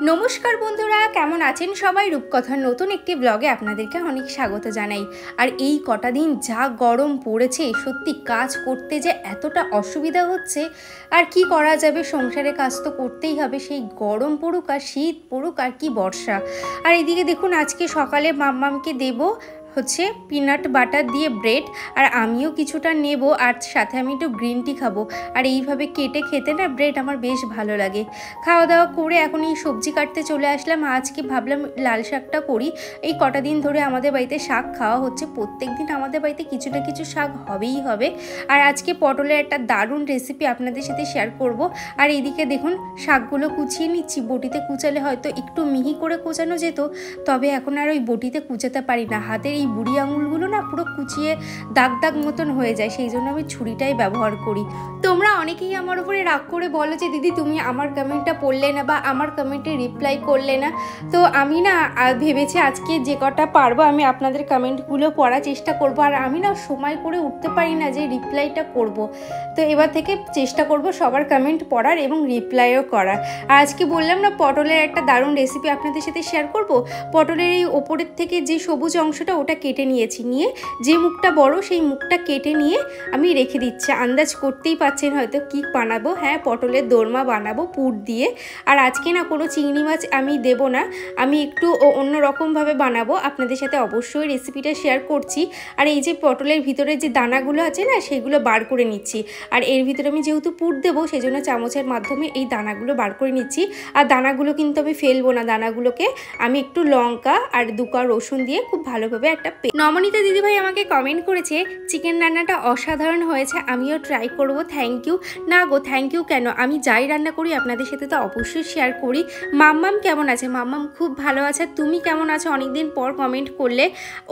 নমস্কার বন্ধুরা, কেমন আছেন সবাই? রূপকথার নতুন একটি ব্লগে আপনাদেরকে অনেক স্বাগত জানাই। আর এই কটা দিন যা গরম পড়েছে, সত্যি কাজ করতে যে এতটা অসুবিধা হচ্ছে। আর কি করা যাবে, সংসারে কাজ তো করতেই হবে, সেই গরম পড়ুক আর শীত পড়ুক আর কি বর্ষা। আর এদিকে দেখুন, আজকে সকালে মাম্মামকে দেবো হচ্ছে পিনাট বাটার দিয়ে ব্রেড, আর আমিও কিছুটা নেব, আর সাথে আমি একটু গ্রিন টি খাবো। আর এইভাবে কেটে খেতে না ব্রেড আমার বেশ ভালো লাগে। খাওয়া দাওয়া করে এখন এই সবজি কাটতে চলে আসলাম। আজকে ভাবলাম লাল শাকটা করি। এই কটা দিন ধরে আমাদের বাড়িতে শাক খাওয়া হচ্ছে, প্রত্যেক দিন আমাদের বাড়িতে কিছু না কিছু শাক হবেই হবে। আর আজকে পটলের একটা দারুণ রেসিপি আপনাদের সাথে শেয়ার করব। আর এইদিকে দেখুন, শাকগুলো কুচিয়ে নিচ্ছি। বটিতে কুচালে হয়তো একটু মিহি করে কুচানো যেত, তবে এখন আর ওই বটিতে কুচাতে পারি না। হাতের এই বুড়ি আঙুলগুলো না পুরো কুচিয়ে দাগ দাগ মতন হয়ে যায়, সেই জন্য আমি ছুরিটাই ব্যবহার করি। তোমরা অনেকেই আমার উপরে রাগ করে বলো যে দিদি তুমি আমার কমেন্টটা পড়লে না বা আমার কমেন্টে রিপ্লাই করলে না। তো আমি না ভেবেছি আজকে যে কটা পারবো আমি আপনাদের কমেন্টগুলো পড়ার চেষ্টা করব। আর আমি না সময় করে উঠতে পারি না যে রিপ্লাইটা করব। তো এবার থেকে চেষ্টা করব সবার কমেন্ট পড়ার এবং রিপ্লাইও করার। আর আজকে বললাম না পটলের একটা দারুণ রেসিপি আপনাদের সাথে শেয়ার করব। পটলের এই ওপরের থেকে যে সবুজ অংশটা ওটা কেটে নিয়েছি, নিয়ে যে মুখটা বড় সেই মুখটা কেটে নিয়ে আমি রেখে দিচ্ছি। আন্দাজ করতেই পাচ্ছেন হয়তো কি বানাবো। হ্যাঁ, পটলের দোরমা বানাবো পুর দিয়ে। আর আজকে না কোনো চিংড়ি মাছ আমি দেব না, আমি একটু অন্যরকমভাবে বানাবো। আপনাদের সাথে অবশ্যই রেসিপিটা শেয়ার করছি। আর এই যে পটলের ভিতরে যে দানাগুলো আছে না, সেগুলো বার করে নিচ্ছি। আর এর ভিতরে আমি যেহেতু পুর দেবো, সেই জন্য চামচের মাধ্যমে এই দানাগুলো বার করে নিচ্ছি। আর দানাগুলো কিন্তু আমি ফেলবো না, দানাগুলোকে আমি একটু লঙ্কা আর 2 কোয়া রসুন দিয়ে খুব ভালোভাবে একটা নমনীতা দিদিভাই আমাকে কমেন্ট করেছে চিকেন রান্নাটা অসাধারণ হয়েছে, আমিও ট্রাই করব। Thank you. না গো, থ্যাংক ইউ কেন, আমি যাই রান্না করি আপনাদের সাথে তো অবশ্যই শেয়ার করি। মাম্মাম কেমন আছে? মাম্মাম খুব ভালো আছে। তুমি কেমন আছো? অনেকদিন পর কমেন্ট করলে।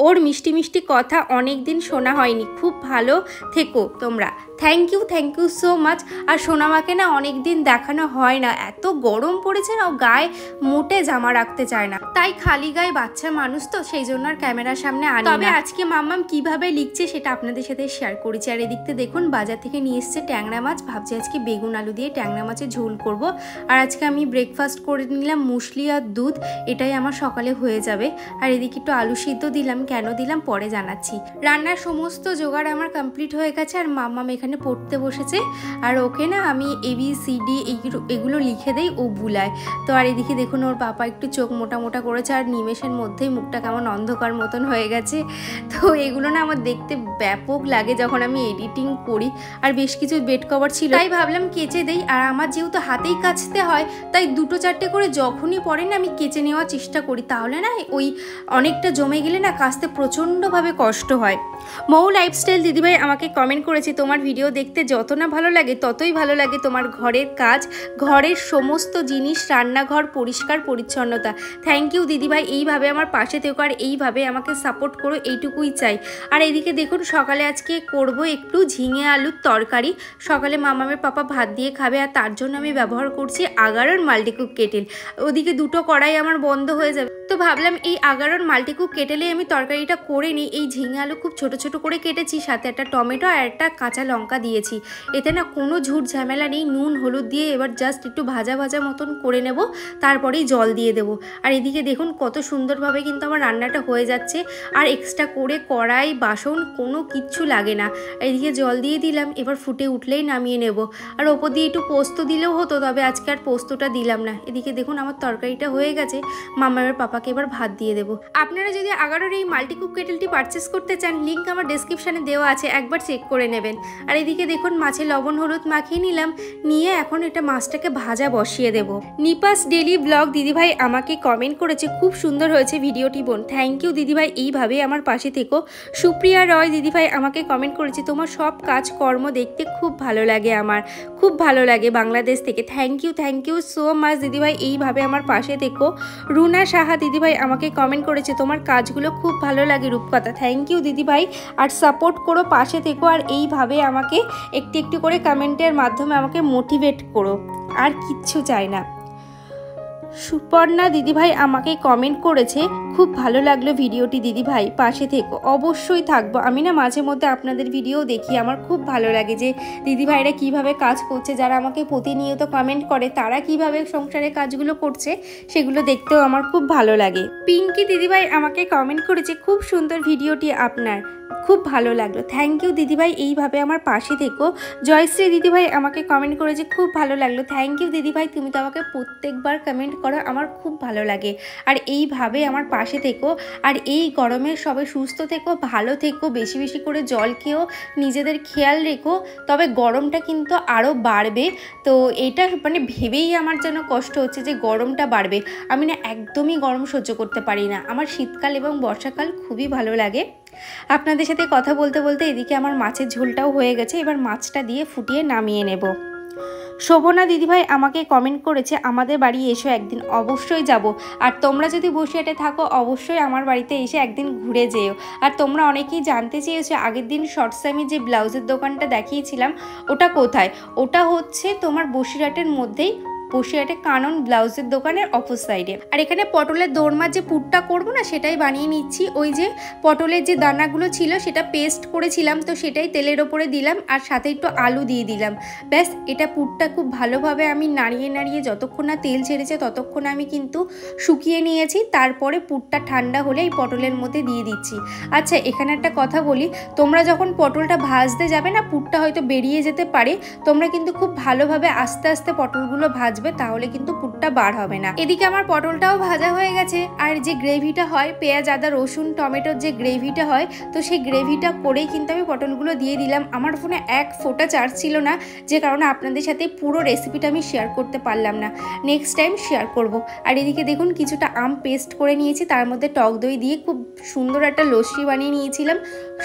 ওর মিষ্টি মিষ্টি কথা অনেকদিন শোনা হয়নি। খুব ভালো থেকো তোমরা। Thank you so much. আর সোনামাকে না অনেক দিন দেখানো হয় না, এত গরম পড়েছে না, ও গায়ে মোটে জামা রাখতে চায় না, তাই খালি গায়ে বাচ্চা মানুষ তো সেই জন্য আর ক্যামেরার সামনে আনি না। তবে আজকে মাম্মাম কিভাবে লিখছে সেটা আপনাদের সাথে শেয়ার করেছি। আর এদিকতে দেখুন, বাজার থেকে নিয়ে এসছে ট্যাংরা মাছ। ভাবছি আজকে বেগুন আলু দিয়ে ট্যাংরা মাছের ঝোল করব। আর আজকে আমি ব্রেকফাস্ট করে নিলাম মুসলি আর দুধ, এটাই আমার সকালে হয়ে যাবে। আর এদিকে একটু আলু সিদ্ধ দিলাম, কেন দিলাম পরে জানাচ্ছি। রান্নার সমস্ত জোগাড় আমার কমপ্লিট হয়ে গেছে। আর মাম্মাম এখানে পড়তে বসেছে। আর ওকে না আমি ABCD এগুলো লিখে দেই, ও বুলায়। তো আর এদিকে দেখুন, ওর পাপা একটু চোখ মোটা মোটা করেছে, আর নিমেষের মধ্যেই মুখটা কেমন অন্ধকার মতন হয়ে গেছে। তো এগুলো না আমার দেখতে ব্যাপক লাগে যখন আমি এডিটিং করি। আর বেশ কিছু বেড কভার ছিল, তাই ভাবলাম কেচে দেই। আর আমার যেহেতু হাতেই কাচতে হয়, তাই 2-4টে করে যখনই পড়ে না আমি কেচে নেওয়ার চেষ্টা করি, তাহলে না ওই অনেকটা জমে গেলে না কাচতে প্রচণ্ডভাবে কষ্ট হয়। মৌ লাইফস্টাইল দিদিভাই আমাকে কমেন্ট করেছে তোমার ভিডিও দেখতে যত না ভালো লাগে ততই ভালো লাগে তোমার ঘরের কাজ, ঘরের সমস্ত জিনিস, রান্নাঘর পরিষ্কার পরিচ্ছন্নতা। থ্যাংক ইউ দিদিভাই, এইভাবে আমার পাশে থেকো আর এইভাবে আমাকে সাপোর্ট করো, এইটুকুই চাই। আর এদিকে দেখুন, সকালে আজকে করব একটু ঝিঙে আলুর তরকারি। সকালে মামামের পাপা ভাত দিয়ে খাবে, আর তার জন্য আমি ব্যবহার করছি আগারোর মাল্টিকুক কেটেল। ওদিকে 2টো কড়াই আমার বন্ধ হয়ে যাবে, তো ভাবলাম এই আগারোর মাল্টিকুক কেটেলে আমি তরকারিটা করে নিই। এই ঝিঙে আলু খুব ছোট ছোট করে কেটেছি, সাথে একটা টমেটো আর একটা কাঁচা লঙ্কা দিয়েছি। এতে না কোনো ঝুট ঝামেলা নেই। নুন হলুদ দিয়ে এবার জাস্ট একটু ভাজা ভাজা মতন করে নেব, তারপরেই জল দিয়ে দেবো। আর এদিকে দেখুন কত সুন্দরভাবে কিন্তু আমার রান্নাটা হয়ে যাচ্ছে। আর এক্সট্রা করে কড়াই বাসন কোনো কিচ্ছু লাগে না। এদিকে জল দিয়ে দিলাম, এবার ফুটে উঠলেই নামিয়ে নেব। আর ওপর দিয়ে একটু পোস্ত দিলেও হতো, তবে আজকে আর পোস্তটা দিলাম না। এদিকে দেখুন আমার তরকারিটা হয়ে গেছে, মামার পাপাকে এবার ভাত দিয়ে দেবো। আপনারা যদি আগারোর এই মাল্টিকুক কেটেলটি পারচেস করতে চান, লিঙ্ক আমার ডেসক্রিপশানে দেওয়া আছে, একবার চেক করে নেবেন। আর এদিকে দেখুন মাছে লবণ হলুদ মাখিয়ে নিলাম, নিয়ে এখন এটা মাছটাকে ভাজা বসিয়ে দেব। নিপাস ডেলি ব্লগ দিদিভাই আমাকে কমেন্ট করেছে খুব সুন্দর হয়েছে ভিডিওটি বোন। থ্যাংক ইউ দিদিভাই, এইভাবে আমার পাশে থেকো। সুপ্রিয়া রয় দিদিভাই আমাকে কমেন্ট করেছে তোমার সব কাজকর্ম দেখতে খুব ভালো লাগে, আমার খুব ভালো লাগে, বাংলাদেশ থেকে। থ্যাংক ইউ সো মাচ দিদিভাই, এইভাবে আমার পাশে থেকো। রুনা সাহা দিদিভাই আমাকে কমেন্ট করেছে তোমার কাজগুলো খুব ভালো লাগে রূপকথা। থ্যাংক ইউ দিদিভাই, আর সাপোর্ট করো, পাশে থেকো, আর এইভাবে আমাকে একটু একটু করে কমেন্টের মাধ্যমে আমাকে মোটিভেট করো, আর কিচ্ছু চাই না। সুপর্ণা দিদিভাই আমাকে কমেন্ট করেছে, খুব ভালো লাগলো ভিডিওটি দিদিভাই, পাশে থেকো। অবশ্যই থাকবো, আমি না মাঝে মধ্যে আপনাদের ভিডিও দেখি, আমার খুব ভালো লাগে যে দিদিভাইরা কিভাবে কাজ করছে, যারা আমাকে প্রতিনিয়ত কমেন্ট করে তারা কিভাবে সংসারের কাজগুলো করছে সেগুলো দেখতেও আমার খুব ভালো লাগে। পিঙ্কি দিদিভাই আমাকে কমেন্ট করেছে, খুব সুন্দর ভিডিওটি আপনার, খুব ভালো লাগলো। থ্যাংক ইউ দিদিভাই, এইভাবে আমার পাশে থেকো। জয়শ্রী দিদিভাই আমাকে কমেন্ট করেছে, খুব ভালো লাগলো। থ্যাংক ইউ দিদিভাই, তুমি তো আমাকে প্রত্যেকবার কমেন্ট করো, আমার খুব ভালো লাগে। আর এইভাবে আমার পাশে থেকো, আর এই গরমে সবাই সুস্থ থেকো, ভালো থেকো, বেশি বেশি করে জল খেও, নিজেদের খেয়াল রেখো। তবে গরমটা কিন্তু আরও বাড়বে, তো এটা মানে ভেবেই আমার যেন কষ্ট হচ্ছে যে গরমটা বাড়বে। আমি না একদমই গরম সহ্য করতে পারি না, আমার শীতকাল এবং বর্ষাকাল খুবই ভালো লাগে। আপনাদের সাথে কথা বলতে বলতে এদিকে আমার মাছের ঝোলটাও হয়ে গেছে, এবার মাছটা দিয়ে ফুটিয়ে নামিয়ে নেব। শোভনা দিদিভাই আমাকে কমেন্ট করেছে, আমাদের বাড়ি এসো একদিন, অবশ্যই যাব। আর তোমরা যদি বসিরহাটে থাকো অবশ্যই আমার বাড়িতে এসে একদিন ঘুরে যেও। আর তোমরা অনেকেই জানতে চেয়েছো আগের দিন শর্টসে আমি যে ব্লাউজের দোকানটা দেখিয়েছিলাম ওটা কোথায়। ওটা হচ্ছে তোমার বসিরহাটের মধ্যেই, বসিরহাটে কানন ব্লাউজের দোকানের অপোজ সাইডে। আর এখানে পটলের দোরমার যে পুরটা করবো না সেটাই বানিয়ে নিচ্ছি। ওই যে পটলের যে দানাগুলো ছিল সেটা পেস্ট করেছিলাম, তো সেটাই তেলের ওপরে দিলাম আর সাথে একটু আলু দিয়ে দিলাম, ব্যাস। এটা পুরটা খুব ভালোভাবে আমি নাড়িয়ে নাড়িয়ে যতক্ষণ না তেল ছেড়েছে ততক্ষণ আমি কিন্তু শুকিয়ে নিয়েছি। তারপরে পুরটা ঠান্ডা হলে এই পটলের মধ্যে দিয়ে দিচ্ছি। আচ্ছা, এখানে একটা কথা বলি, তোমরা যখন পটলটা ভাজতে যাবে না, পুরটা হয়তো বেরিয়ে যেতে পারে, তোমরা কিন্তু খুব ভালোভাবে আস্তে আস্তে পটলগুলো ভাজবে, তাহলে কিন্তু পুরটা বার হবে না। এদিকে আমার পটলটাও ভাজা হয়ে গেছে, আর যে গ্রেভিটা হয় পেঁয়াজ আদা রসুন টমেটোর যে গ্রেভিটা হয়, তো সেই গ্রেভিটা করেই কিন্তু আমি পটলগুলো দিয়ে দিলাম। আমার ফোনে এক ফোঁটা চার্জ ছিল না, যে কারণে আপনাদের সাথে পুরো রেসিপিটা আমি শেয়ার করতে পারলাম না, নেক্সট টাইম শেয়ার করব। আর এদিকে দেখুন কিছুটা আম পেস্ট করে নিয়েছি, তার মধ্যে টক দই দিয়ে খুব সুন্দর একটা লস্যি বানিয়ে নিয়েছিলাম।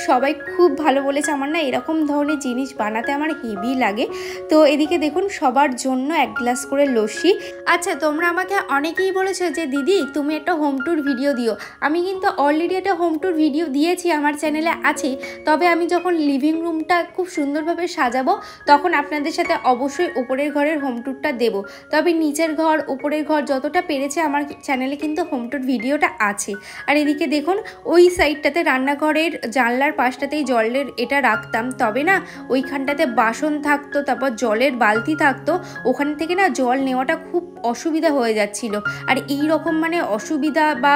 সবাই খুব ভালো বলেছে, আমার না এরকম ধরনের জিনিস বানাতে আমার হেভি লাগে। তো এদিকে দেখুন সবার জন্য এক গ্লাস করে লস্যি। আচ্ছা, তোমরা আমাকে অনেকেই বলেছো যে দিদি তুমি একটা হোম ট্যুর ভিডিও দিও। আমি কিন্তু অলরেডি একটা হোম ট্যুর ভিডিও দিয়েছি, আমার চ্যানেলে আছে। তবে আমি যখন লিভিং রুমটা খুব সুন্দরভাবে সাজাবো তখন আপনাদের সাথে অবশ্যই উপরের ঘরের হোম ট্যুরটা দেবো। তবে নিচের ঘর উপরের ঘর যতটা পেরেছে আমার চ্যানেলে কিন্তু হোম ট্যুর ভিডিওটা আছে। আর এদিকে দেখুন ওই সাইডটাতে রান্নাঘরের জানলার পাশটাতেই জলের এটা রাখতাম, তবে না ওইখানটাতে বাসন থাকতো, তারপর জলের বালতি থাকতো, ওখান থেকে না জল নেওয়াটা খুব অসুবিধা হয়ে যাচ্ছিল। আর এই রকম মানে অসুবিধা বা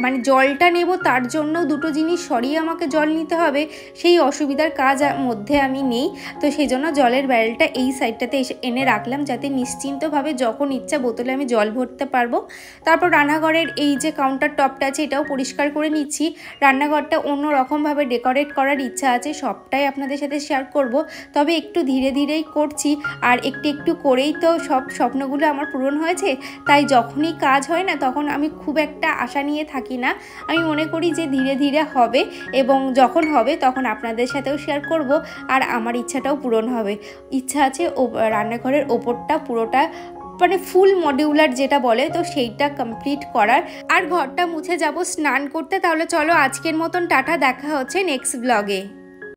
মানে জলটা নেব তার জন্য দুটো জিনিস সরিয়ে আমাকে জল নিতে হবে, সেই অসুবিধার কাজ মধ্যে আমি নেই। তো সেই জন্য জলের ব্যারেলটা এই সাইডটাতে এনে রাখলাম, যাতে নিশ্চিন্তভাবে যখন ইচ্ছা বোতলে আমি জল ভরতে পারবো। তারপর রান্নাঘরের এই যে কাউন্টার টপটা আছে এটাও পরিষ্কার করে নিচ্ছি। রান্নাঘরটা অন্য রকমভাবে ডেকোরেট করার ইচ্ছা আছে, সবটাই আপনাদের সাথে শেয়ার করব। তবে একটু ধীরে ধীরেই করছি, আর একটু একটু করেই তো সব স্বপ্নগুলো আমার পূরণ হয়েছে। তাই যখনই কাজ হয় না তখন আমি খুব একটা আশা নিয়ে থাকি না, আমি মনে করি যে ধীরে ধীরে হবে, এবং যখন হবে তখন আপনাদের সাথেও শেয়ার করব, আর আমার ইচ্ছাটাও পূরণ হবে। ইচ্ছা আছে রান্নাঘরের ওপরটা পুরোটা মানে ফুল মডিউলার যেটা বলে, তো সেইটা কমপ্লিট করার। আর ঘরটা মুছে যাব স্নান করতে। তাহলে চলো আজকের মতন টাটা, দেখা হচ্ছে নেক্সট ব্লগে।